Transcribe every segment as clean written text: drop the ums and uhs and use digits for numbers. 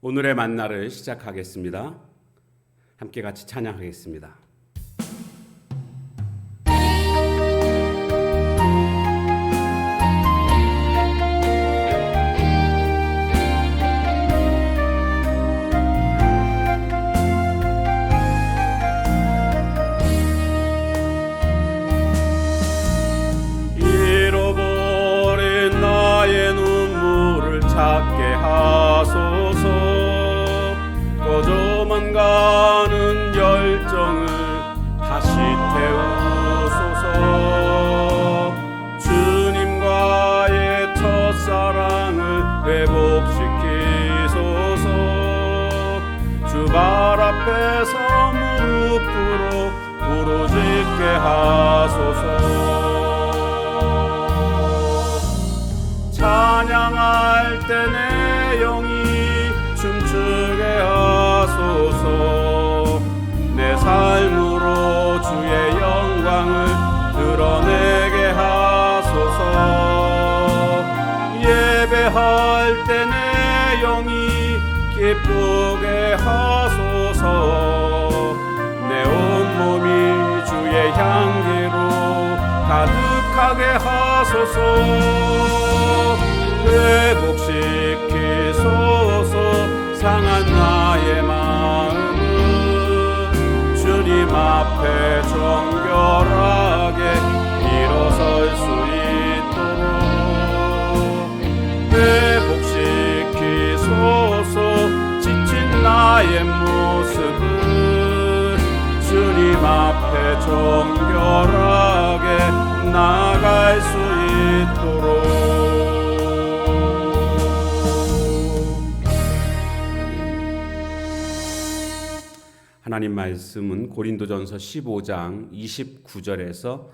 오늘의 만나를 시작하겠습니다. 함께 같이 찬양하겠습니다. 잃어버린 나의 눈물을 찾게 하소서. 꺼져만 가는 열정을 다시 태우소서. 주님과의 첫사랑을 회복시키소서. 주 발 앞에서 무릎 꿇어 부르짖게 하소서. 찬양할 때 내 영이 춤추게 하소서. 내 삶으로 주의 영광을 드러내게 하소서. 예배할 때 내 영이 기쁘게 하소서. 내 온몸이 주의 향기로 가득하게 하소서. 회복시키소서. 상한 나의 마음을 주님 앞에 정결하게 일어설 수 있도록 회복시키소서. 지친 나의 모습을 주님 앞에 정결하게 나아갈 수 있도록. 하나님 말씀은 고린도전서 15장 29절에서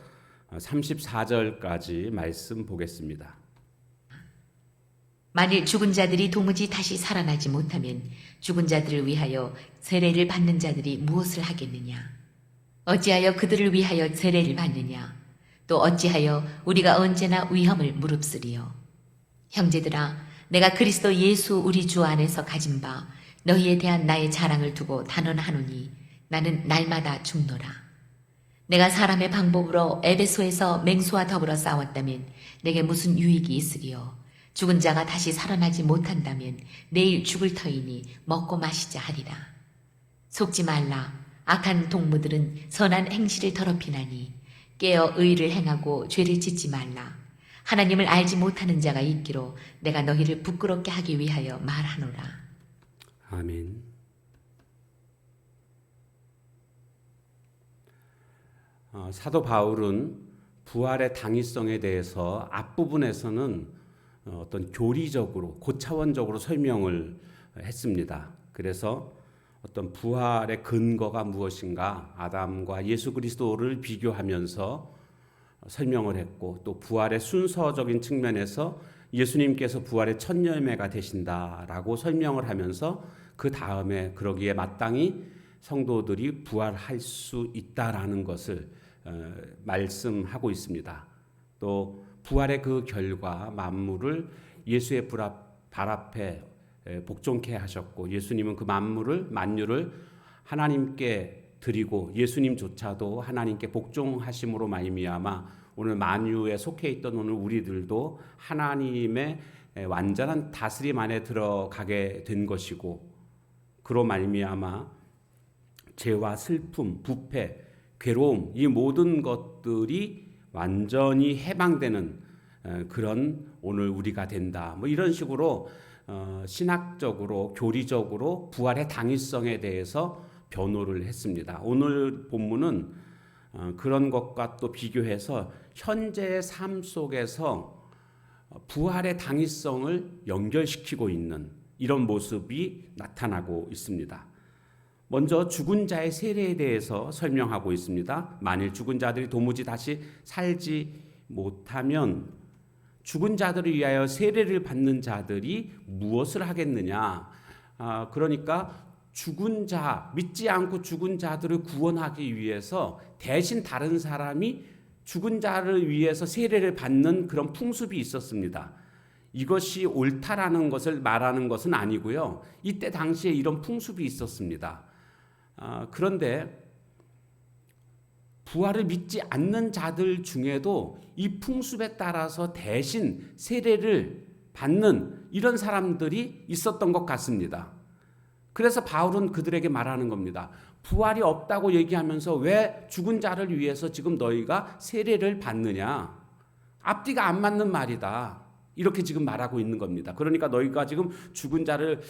34절까지 말씀 보겠습니다. 만일 죽은 자들이 도무지 다시 살아나지 못하면 죽은 자들을 위하여 세례를 받는 자들이 무엇을 하겠느냐? 어찌하여 그들을 위하여 세례를 받느냐? 또 어찌하여 우리가 언제나 위험을 무릅쓰리요? 형제들아, 내가 그리스도 예수 우리 주 안에서 가진 바 너희에 대한 나의 자랑을 두고 단언하노니 나는 날마다 죽노라. 내가 사람의 방법으로 에베소에서 맹수와 더불어 싸웠다면 내게 무슨 유익이 있으리요? 죽은 자가 다시 살아나지 못한다면 내일 죽을 터이니 먹고 마시자 하리라. 속지 말라. 악한 동무들은 선한 행실을 더럽히나니 깨어 의를 행하고 죄를 짓지 말라. 하나님을 알지 못하는 자가 있기로 내가 너희를 부끄럽게 하기 위하여 말하노라. 아멘. 사도 바울은 부활의 당위성에 대해서 앞부분에서는 어떤 교리적으로 고차원적으로 설명을 했습니다. 그래서 어떤 부활의 근거가 무엇인가 아담과 예수 그리스도를 비교하면서 설명을 했고, 또 부활의 순서적인 측면에서 예수님께서 부활의 첫 열매가 되신다라고 설명을 하면서 그 다음에 그러기에 마땅히 성도들이 부활할 수 있다라는 것을 말씀하고 있습니다. 또 부활의 그 결과 만물을 예수의 발 앞에 복종케 하셨고, 예수님은 그 만유를 하나님께 드리고 예수님조차도 하나님께 복종하심으로 말미암아 오늘 만유에 속해 있던 오늘 우리들도 하나님의 완전한 다스림 안에 들어가게 된 것이고, 그로 말미암아 죄와 슬픔, 부패, 괴로움, 이 모든 것들이 완전히 해방되는 그런 오늘 우리가 된다. 이런 식으로 신학적으로 교리적으로 부활의 당위성에 대해서 변호를 했습니다. 오늘 본문은 그런 것과 또 비교해서 현재의 삶 속에서 부활의 당위성을 연결시키고 있는 이런 모습이 나타나고 있습니다. 먼저 죽은 자의 세례에 대해서 설명하고 있습니다. 만일 죽은 자들이 도무지 다시 살지 못하면 죽은 자들을 위하여 세례를 받는 자들이 무엇을 하겠느냐? 그러니까 죽은 자, 믿지 않고 죽은 자들을 구원하기 위해서 대신 다른 사람이 죽은 자를 위해서 세례를 받는 그런 풍습이 있었습니다. 이것이 옳다라는 것을 말하는 것은 아니고요. 이때 당시에 이런 풍습이 있었습니다. 그런데 부활을 믿지 않는 자들 중에도 이 풍습에 따라서 대신 세례를 받는 이런 사람들이 있었던 것 같습니다. 그래서 바울은 그들에게 말하는 겁니다. 부활이 없다고 얘기하면서 왜 죽은 자를 위해서 지금 너희가 세례를 받느냐? 앞뒤가 안 맞는 말이다. 이렇게 지금 말하고 있는 겁니다. 그러니까 너희가 지금 죽은 자를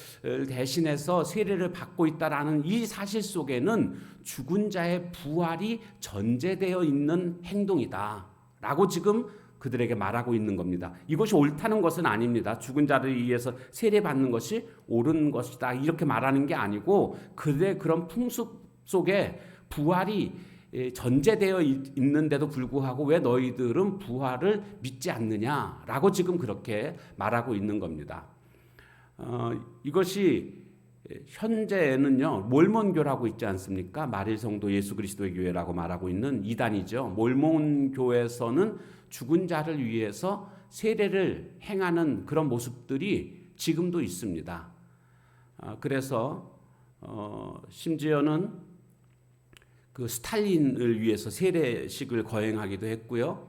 대신해서 세례를 받고 있다라는 이 사실 속에는 죽은 자의 부활이 전제되어 있는 행동이다 라고 지금 그들에게 말하고 있는 겁니다. 이것이 옳다는 것은 아닙니다. 죽은 자를 위해서 세례받는 것이 옳은 것이다 이렇게 말하는 게 아니고 그들의 그런 풍습 속에 부활이 전제되어 있는데도 불구하고 왜 너희들은 부활을 믿지 않느냐라고 지금 그렇게 말하고 있는 겁니다. 이것이 현재는요 몰몬교라고 있지 않습니까? 마릴 성도 예수 그리스도의 교회라고 말하고 있는 이단이죠. 몰몬교에서는 죽은 자를 위해서 세례를 행하는 그런 모습들이 지금도 있습니다. 그래서 심지어는 그 스탈린을 위해서 세례식을 거행하기도 했고요.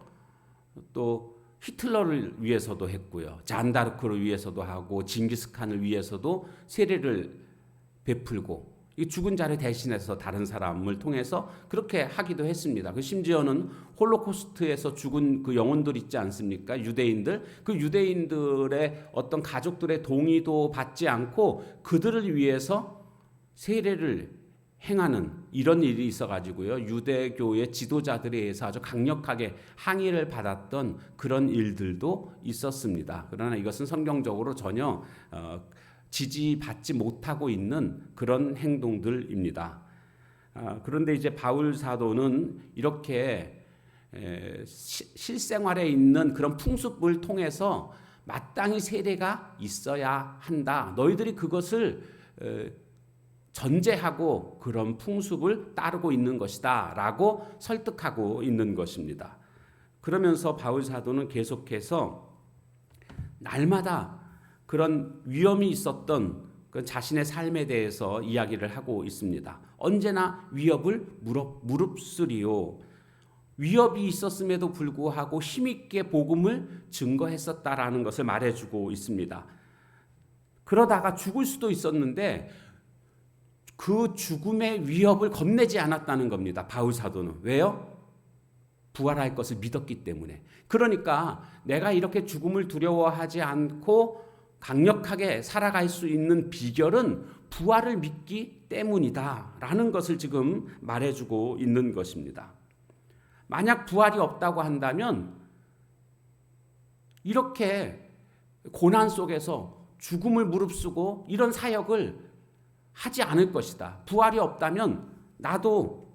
또 히틀러를 위해서도 했고요. 잔다르크를 위해서도 하고 징기스칸을 위해서도 세례를 베풀고 이 죽은 자를 대신해서 다른 사람을 통해서 그렇게 하기도 했습니다. 그 심지어는 홀로코스트에서 죽은 그 영혼들 있지 않습니까? 유대인들. 그 유대인들의 어떤 가족들의 동의도 받지 않고 그들을 위해서 세례를 행하는 이런 일이 있어가지고요. 유대교의 지도자들에 의해서 아주 강력하게 항의를 받았던 그런 일들도 있었습니다. 그러나 이것은 성경적으로 전혀 지지받지 못하고 있는 그런 행동들입니다. 그런데 이제 바울 사도는 이렇게 실생활에 있는 그런 풍습을 통해서 마땅히 세례가 있어야 한다. 너희들이 그것을 전제하고 그런 풍습을 따르고 있는 것이다 라고 설득하고 있는 것입니다. 그러면서 바울 사도는 계속해서 날마다 그런 위험이 있었던 그 자신의 삶에 대해서 이야기를 하고 있습니다. 언제나 위협을 무릅쓰리요. 위협이 있었음에도 불구하고 힘있게 복음을 증거했었다라는 것을 말해주고 있습니다. 그러다가 죽을 수도 있었는데 그 죽음의 위협을 겁내지 않았다는 겁니다. 바울 사도는. 왜요? 부활할 것을 믿었기 때문에. 그러니까 내가 이렇게 죽음을 두려워하지 않고 강력하게 살아갈 수 있는 비결은 부활을 믿기 때문이다라는 것을 지금 말해주고 있는 것입니다. 만약 부활이 없다고 한다면 이렇게 고난 속에서 죽음을 무릅쓰고 이런 사역을 하지 않을 것이다. 부활이 없다면 나도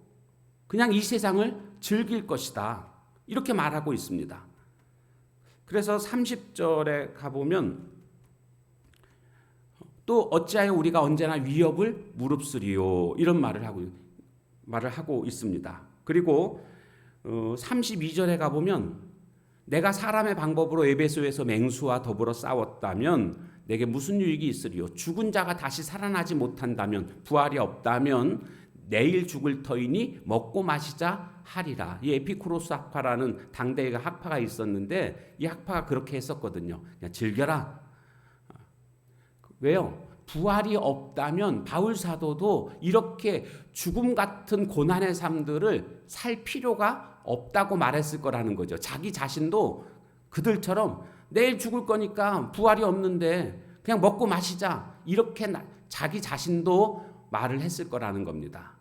그냥 이 세상을 즐길 것이다. 이렇게 말하고 있습니다. 그래서 30절에 가보면 또 어찌하여 우리가 언제나 위협을 무릅쓰리요. 이런 말을 하고 있습니다. 그리고 32절에 가보면 내가 사람의 방법으로 에베소에서 맹수와 더불어 싸웠다면 내게 무슨 유익이 있으리요? 죽은 자가 다시 살아나지 못한다면 부활이 없다면 내일 죽을 터이니 먹고 마시자 하리라. 이 에피쿠로스 학파라는 당대의 학파가 있었는데 이 학파가 그렇게 했었거든요. 그냥 즐겨라. 왜요? 부활이 없다면 바울 사도도 이렇게 죽음 같은 고난의 삶들을 살 필요가 없다고 말했을 거라는 거죠. 자기 자신도 그들처럼 내일 죽을 거니까 부활이 없는데 그냥 먹고 마시자 이렇게 자기 자신도 말을 했을 거라는 겁니다.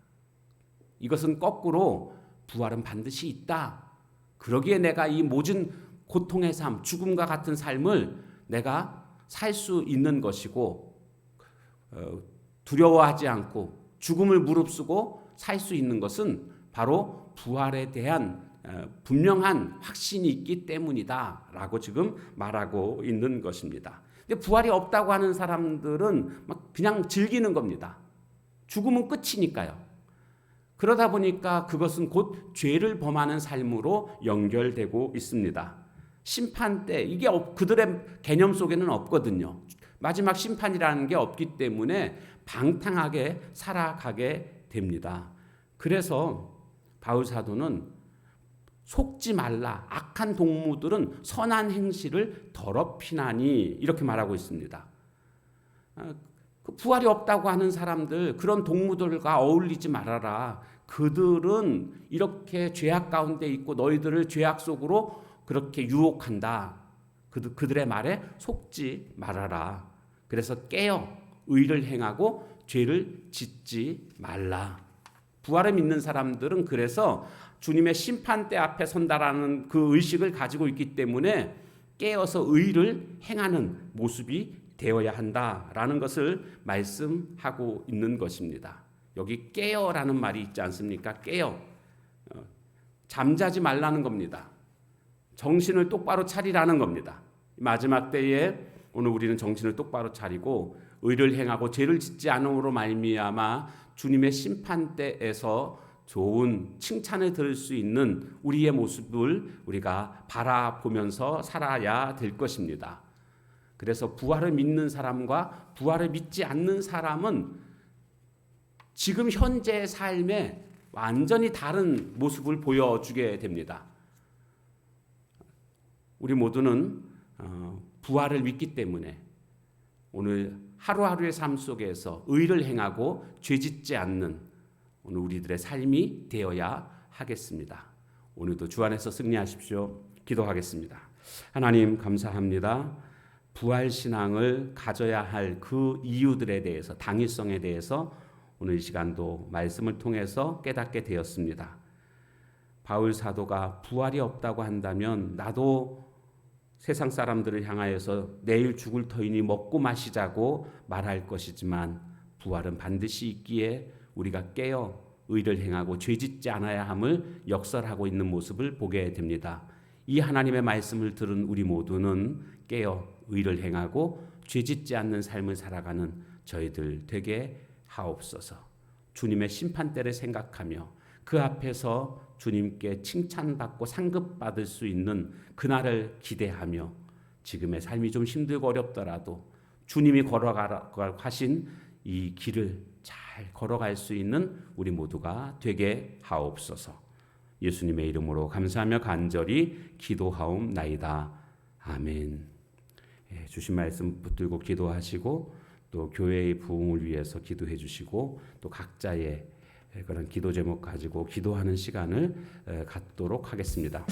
이것은 거꾸로 부활은 반드시 있다. 그러기에 내가 이 모든 고통의 삶, 죽음과 같은 삶을 내가 살 수 있는 것이고 두려워하지 않고 죽음을 무릅쓰고 살 수 있는 것은 바로 부활에 대한 분명한 확신이 있기 때문이다라고 지금 말하고 있는 것입니다. 근데 부활이 없다고 하는 사람들은 막 그냥 즐기는 겁니다. 죽음은 끝이니까요. 그러다 보니까 그것은 곧 죄를 범하는 삶으로 연결되고 있습니다. 심판대 이게 그들의 개념 속에는 없거든요. 마지막 심판이라는 게 없기 때문에 방탕하게 살아가게 됩니다. 그래서 바울 사도는 속지 말라. 악한 동무들은 선한 행실을 더럽히나니 이렇게 말하고 있습니다. 부활이 없다고 하는 사람들, 그런 동무들과 어울리지 말아라. 그들은 이렇게 죄악 가운데 있고 너희들을 죄악 속으로 그렇게 유혹한다. 그들의 말에 속지 말아라. 그래서 깨어 의를 행하고 죄를 짓지 말라. 부활을 믿는 사람들은 그래서 주님의 심판대 앞에 선다라는 그 의식을 가지고 있기 때문에 깨어서 의를 행하는 모습이 되어야 한다라는 것을 말씀하고 있는 것입니다. 여기 깨어라는 말이 있지 않습니까? 깨어. 잠자지 말라는 겁니다. 정신을 똑바로 차리라는 겁니다. 마지막 때에 오늘 우리는 정신을 똑바로 차리고 의를 행하고 죄를 짓지 않음으로 말미암아 주님의 심판대에서 좋은 칭찬을 들을 수 있는 우리의 모습을 우리가 바라보면서 살아야 될 것입니다. 그래서 부활을 믿는 사람과 부활을 믿지 않는 사람은 지금 현재의 삶에 완전히 다른 모습을 보여주게 됩니다. 우리 모두는 부활을 믿기 때문에 오늘 하루하루의 삶 속에서 의를 행하고 죄짓지 않는 오늘 우리들의 삶이 되어야 하겠습니다. 오늘도 주 안에서 승리하십시오. 기도하겠습니다. 하나님 감사합니다. 부활 신앙을 가져야 할 그 이유들에 대해서, 당위성에 대해서 오늘 이 시간도 말씀을 통해서 깨닫게 되었습니다. 바울 사도가 부활이 없다고 한다면 나도 세상 사람들을 향하여서 내일 죽을 터이니 먹고 마시자고 말할 것이지만 부활은 반드시 있기에 우리가 깨어 의를 행하고 죄짓지 않아야 함을 역설하고 있는 모습을 보게 됩니다. 이 하나님의 말씀을 들은 우리 모두는 깨어 의를 행하고 죄짓지 않는 삶을 살아가는 저희들 되게 하옵소서. 주님의 심판대를 생각하며 그 앞에서 주님께 칭찬받고 상급받을 수 있는 그날을 기대하며 지금의 삶이 좀 힘들고 어렵더라도 주님이 걸어가라고 하신 이 길을 잘 걸어갈 수 있는 우리 모두가 되게 하옵소서. 예수님의 이름으로 감사하며 간절히 기도하옵나이다. 아멘. 주신 말씀 붙들고 기도하시고 또 교회의 부흥을 위해서 기도해 주시고 또 각자의 그런 기도 제목 가지고 기도하는 시간을 갖도록 하겠습니다.